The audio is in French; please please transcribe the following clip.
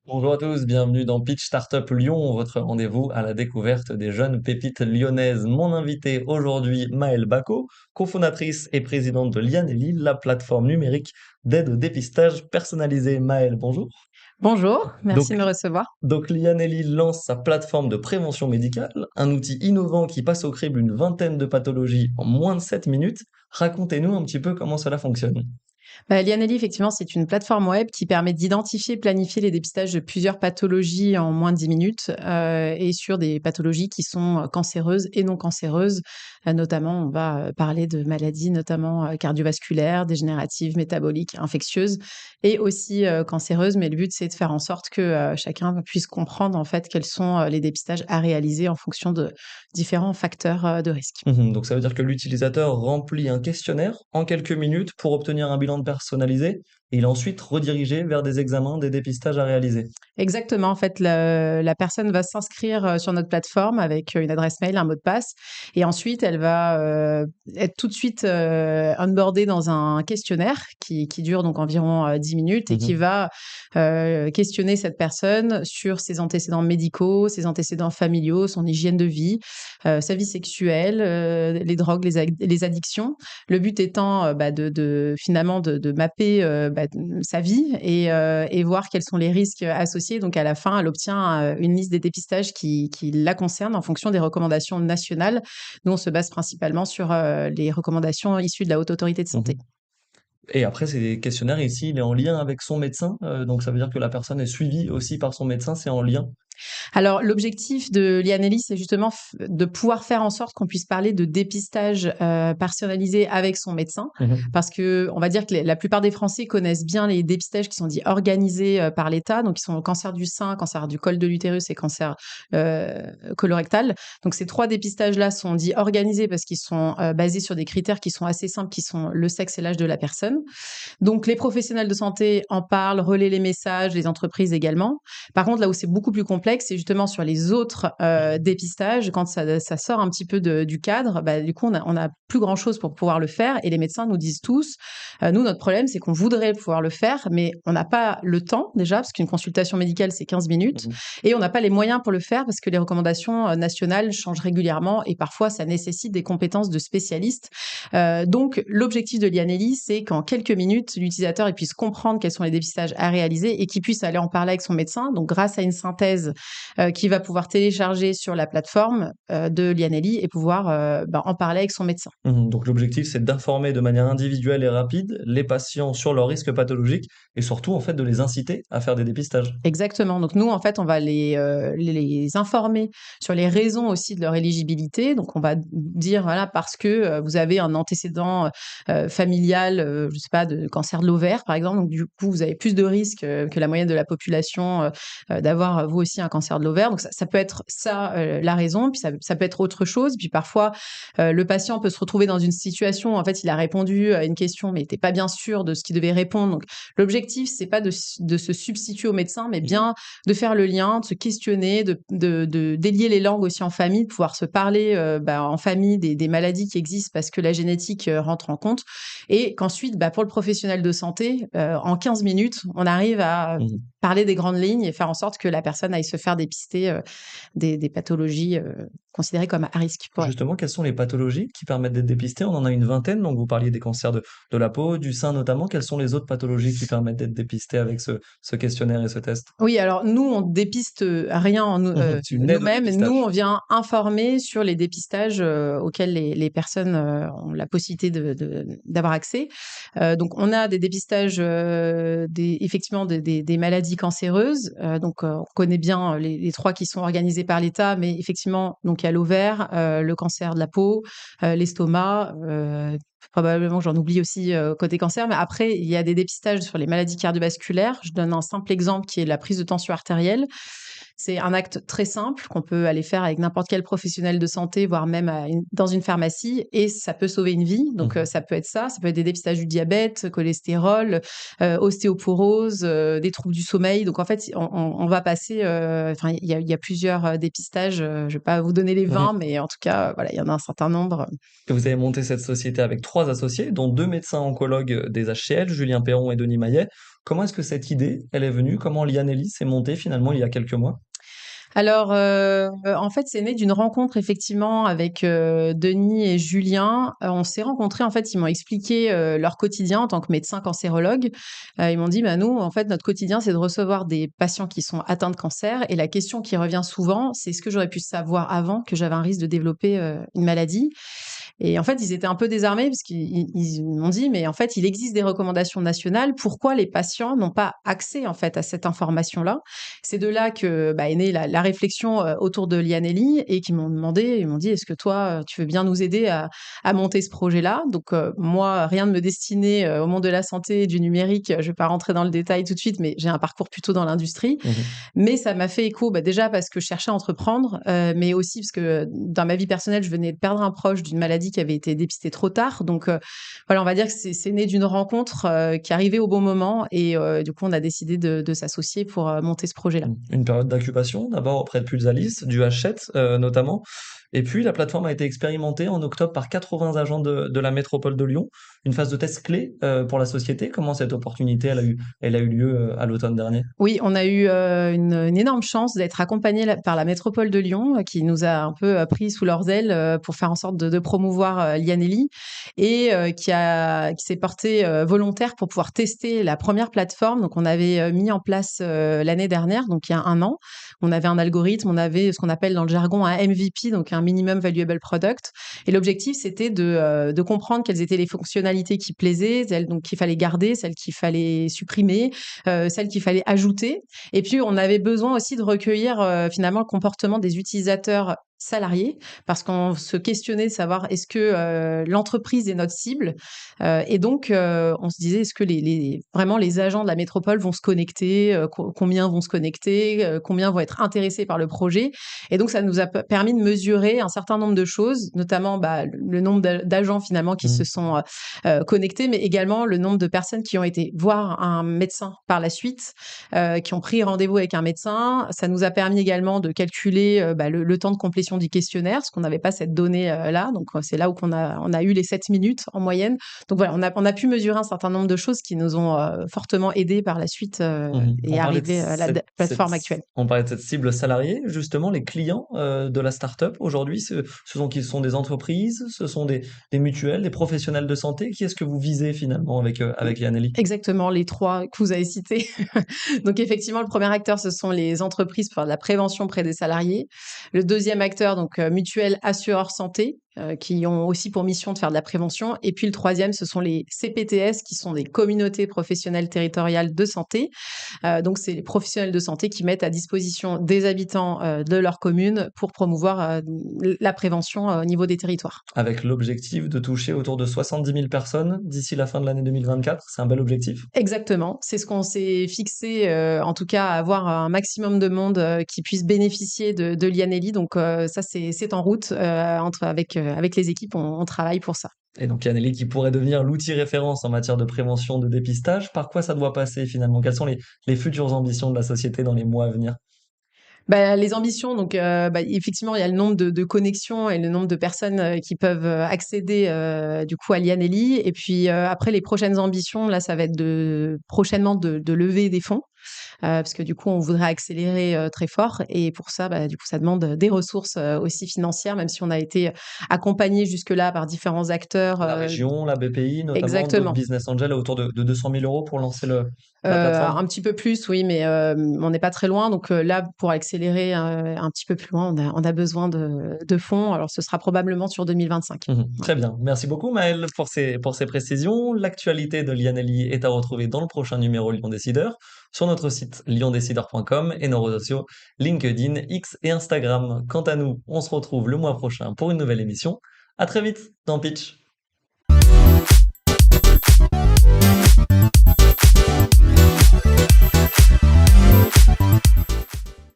Bonjour à tous, bienvenue dans Pitch Startup Lyon, votre rendez-vous à la découverte des jeunes pépites lyonnaises. Mon invité aujourd'hui, Maëlle Bacot, cofondatrice et présidente de Lianeli, la plateforme numérique d'aide au dépistage personnalisé. Maëlle, bonjour. Bonjour, merci Donc, de me recevoir. donc Lianeli lance sa plateforme de prévention médicale, un outil innovant qui passe au crible une vingtaine de pathologies en moins de 7 minutes. Racontez-nous un petit peu comment cela fonctionne. Lianeli, effectivement, c'est une plateforme web qui permet d'identifier et planifier les dépistages de plusieurs pathologies en moins de 10 minutes et sur des pathologies qui sont cancéreuses et non cancéreuses. Notamment, on va parler de maladies notamment cardiovasculaires, dégénératives, métaboliques, infectieuses et aussi cancéreuses. Mais le but, c'est de faire en sorte que chacun puisse comprendre en fait quels sont les dépistages à réaliser en fonction de différents facteurs de risque. Donc ça veut dire que l'utilisateur remplit un questionnaire en quelques minutes pour obtenir un bilan personnalisé et il est ensuite redirigé vers des examens, des dépistages à réaliser. Exactement, en fait, la personne va s'inscrire, sur notre plateforme avec, une adresse mail, un mot de passe et ensuite elle va, être tout de suite, onboardée dans un questionnaire qui dure donc environ, 10 minutes et qui Mmh. va, questionner cette personne sur ses antécédents médicaux, ses antécédents familiaux, son hygiène de vie, sa vie sexuelle, les drogues, les addictions. Le but étant, de finalement de mapper, sa vie et voir quels sont les risques associés. Donc à la fin, elle obtient, une liste des dépistages qui la concernent en fonction des recommandations nationales. Nous, on se base principalement sur, les recommandations issues de la Haute Autorité de Santé. Mmh. Et après ces questionnaires ici, il est en lien avec son médecin, donc ça veut dire que la personne est suivie aussi par son médecin, c'est en lien? Alors, l'objectif de l'IANELI, c'est justement de pouvoir faire en sorte qu'on puisse parler de dépistage personnalisé avec son médecin, Mmh. parce que on va dire que la plupart des Français connaissent bien les dépistages qui sont dits organisés par l'État, donc ils sont cancer du sein, cancer du col de l'utérus et cancer colorectal. Donc ces trois dépistages-là sont dits organisés parce qu'ils sont basés sur des critères qui sont assez simples, qui sont le sexe et l'âge de la personne. Donc les professionnels de santé en parlent, relaient les messages, les entreprises également. Par contre, là où c'est beaucoup plus complexe, c'est justement sur les autres dépistages. Quand ça sort un petit peu du cadre, du coup, on a plus grand-chose pour pouvoir le faire. Et les médecins nous disent tous, nous, notre problème, c'est qu'on voudrait pouvoir le faire, mais on n'a pas le temps déjà, parce qu'une consultation médicale, c'est 15 minutes. Mmh. Et on n'a pas les moyens pour le faire, parce que les recommandations nationales changent régulièrement et parfois, ça nécessite des compétences de spécialistes. Donc, l'objectif de l'IANELI, c'est qu'en quelques minutes, l'utilisateur il puisse comprendre quels sont les dépistages à réaliser et qu'il puisse aller en parler avec son médecin. Donc, grâce à une synthèse qu'il va pouvoir télécharger sur la plateforme de l'IANELI et pouvoir en parler avec son médecin. Donc l'objectif, c'est d'informer de manière individuelle et rapide les patients sur leurs risques pathologiques et surtout, en fait, de les inciter à faire des dépistages. Exactement. Donc nous, en fait, on va les informer sur les raisons aussi de leur éligibilité. Donc on va dire, voilà, parce que vous avez un antécédent familial, je sais pas, de cancer de l'ovaire, par exemple. Donc du coup, vous avez plus de risques que la moyenne de la population d'avoir vous aussi un cancer de l'ovaire. Donc ça peut être ça la raison, puis ça peut être autre chose. Puis parfois, le patient peut se retrouver dans une situation où en fait, il a répondu à une question, mais n'était pas bien sûr de ce qu'il devait répondre. Donc l'objectif, c'est pas de se substituer au médecin, mais bien de faire le lien, de se questionner, de délier les langues aussi en famille, de pouvoir se parler en famille des maladies qui existent parce que la génétique rentre en compte. Et qu'ensuite, pour le professionnel de santé, en 15 minutes, on arrive à Mmh. parler des grandes lignes et faire en sorte que la personne aille se faire dépister des pathologies considérées comme à risque pour elle. Justement, quelles sont les pathologies qui permettent d'être dépistées? On en a une vingtaine, donc vous parliez des cancers de la peau, du sein notamment. Quelles sont les autres pathologies qui permettent d'être dépistées avec ce questionnaire et ce test? Oui, alors nous, on dépiste rien C'est une aide au nous-mêmes. Nous, dépistage. on vient informer sur les dépistages auxquels les personnes ont la possibilité d'avoir accès. Donc, on a des dépistages effectivement des maladies cancéreuses. On connaît bien les trois qui sont organisés par l'État, mais effectivement, donc il y a l'ovaire, le cancer de la peau, l'estomac. Probablement que j'en oublie aussi côté cancer, mais après, il y a des dépistages sur les maladies cardiovasculaires. Je donne un simple exemple qui est la prise de tension artérielle. C'est un acte très simple qu'on peut aller faire avec n'importe quel professionnel de santé, voire même dans une pharmacie, et ça peut sauver une vie. Donc, Mmh. ça peut être ça. Ça peut être des dépistages du diabète, cholestérol, ostéoporose, des troubles du sommeil. Donc, en fait, on va passer. Enfin, il y a plusieurs dépistages. Je ne vais pas vous donner les 20, Mmh. mais en tout cas, voilà, il y en a un certain nombre. Et vous avez monté cette société avec 3 associés, dont 2 médecins oncologues des HCL, Julien Perron et Denis Maillet. Comment est-ce que cette idée, elle est venue? Comment Lianelli s'est montée finalement il y a quelques mois? Alors, en fait, c'est né d'une rencontre effectivement avec, Denis et Julien. On s'est rencontrés, en fait, ils m'ont expliqué, leur quotidien en tant que médecin cancérologue. Ils m'ont dit: «Bah, nous, en fait, notre quotidien, c'est de recevoir des patients qui sont atteints de cancer et la question qui revient souvent, c'est: "Est-ce que j'aurais pu savoir avant que j'avais un risque de développer, une maladie?"» Et en fait, ils étaient un peu désarmés parce qu'ils m'ont dit: «Mais en fait, il existe des recommandations nationales. Pourquoi les patients n'ont pas accès, en fait, à cette information-là?» C'est de là que, bah, est née la réflexion, autour de Lianelli et qui m'ont demandé, ils m'ont dit: «Est-ce que toi, tu veux bien nous aider à monter ce projet-là?» Donc, moi, rien de me destiner, au monde de la santé et du numérique. Je vais pas rentrer dans le détail tout de suite, mais j'ai un parcours plutôt dans l'industrie. Mmh. Mais ça m'a fait écho, bah, déjà parce que je cherchais à entreprendre, mais aussi parce que dans ma vie personnelle, je venais de perdre un proche d'une maladie qui avait été dépistée trop tard. Donc, voilà, on va dire que c'est né d'une rencontre, qui arrivait au bon moment et du coup, on a décidé de s'associer pour, monter ce projet-là. Une période d'incubation, d'abord auprès de Pulsalis, du Hachette, notamment. Et puis la plateforme a été expérimentée en octobre par 80 agents de la métropole de Lyon. Une phase de test clé, pour la société. Comment cette opportunité elle a eu lieu, à l'automne dernier? Oui, on a eu, une énorme chance d'être accompagnés par la métropole de Lyon, qui nous a un peu, pris sous leurs ailes, pour faire en sorte de promouvoir, Lianelli et qui s'est porté, volontaire pour pouvoir tester la première plateforme. Donc on avait, mis en place, l'année dernière, donc il y a 1 an. On avait un algorithme, on avait ce qu'on appelle dans le jargon un MVP, donc un minimum valuable product et l'objectif, c'était de comprendre quelles étaient les fonctionnalités qui plaisaient, celles donc qu'il fallait garder, celles qu'il fallait supprimer, celles qu'il fallait ajouter. Et puis, on avait besoin aussi de recueillir finalement le comportement des utilisateurs salariés, parce qu'on se questionnait de savoir est-ce que l'entreprise est notre cible et donc on se disait est-ce que vraiment les agents de la métropole vont se connecter, combien vont se connecter, combien vont être intéressés par le projet et donc ça nous a permis de mesurer un certain nombre de choses, notamment bah, le nombre d'agents finalement qui se Mmh. sont connectés, mais également le nombre de personnes qui ont été voir un médecin par la suite, qui ont pris rendez-vous avec un médecin. Ça nous a permis également de calculer bah, le temps de complétion du questionnaire, parce qu'on n'avait pas cette donnée là. Donc, c'est là où on a eu les 7 minutes en moyenne. Donc, voilà, on a pu mesurer un certain nombre de choses qui nous ont fortement aidés par la suite Mmh. et arriver à la plateforme actuelle. On parlait de cette cible salariée, justement, les clients, de la start-up aujourd'hui, ce sont des entreprises, ce sont des mutuelles, des professionnels de santé? Qui est-ce que vous visez finalement avec Yaneli? Exactement, les 3 que vous avez cités. Donc effectivement, le premier acteur, ce sont les entreprises pour faire de la prévention près des salariés. Le deuxième acteur, donc mutuelles, assureurs santé, qui ont aussi pour mission de faire de la prévention. Et puis le troisième, ce sont les CPTS, qui sont des communautés professionnelles territoriales de santé. Donc c'est les professionnels de santé qui mettent à disposition des habitants, de leur commune pour promouvoir, la prévention, au niveau des territoires. Avec l'objectif de toucher autour de 70 000 personnes d'ici la fin de l'année 2024, c'est un bel objectif? Exactement, c'est ce qu'on s'est fixé, en tout cas avoir un maximum de monde, qui puisse bénéficier de Lianelli donc ça c'est en route, avec les équipes, on travaille pour ça. Et donc Yaneli qui pourrait devenir l'outil référence en matière de prévention, de dépistage, par quoi ça doit passer finalement? Quelles sont les futures ambitions de la société dans les mois à venir? Bah, les ambitions donc bah, effectivement, il y a le nombre de connexions et le nombre de personnes, qui peuvent, accéder, du coup à Lianelli et puis, après les prochaines ambitions, là, ça va être prochainement de lever des fonds. Parce que du coup, on voudrait accélérer, très fort et pour ça, bah, du coup, ça demande, des ressources, aussi financières, même si on a été accompagnés jusque-là par différents acteurs, La région, la BPI notamment, d'autres exactement. business angels à autour de 200 000 euros pour lancer la plateforme? Un petit peu plus, oui, mais on n'est pas très loin donc là, pour accélérer, un petit peu plus loin, on a besoin de fonds. Alors ce sera probablement sur 2025. Mmh. Voilà. Très bien. Merci beaucoup Maëlle pour ces précisions. L'actualité de Lianeli est à retrouver dans le prochain numéro Lyon Décideur, sur notre site lyondécideur.com et nos réseaux sociaux LinkedIn, X et Instagram. Quant à nous, on se retrouve le mois prochain pour une nouvelle émission. À très vite dans Pitch.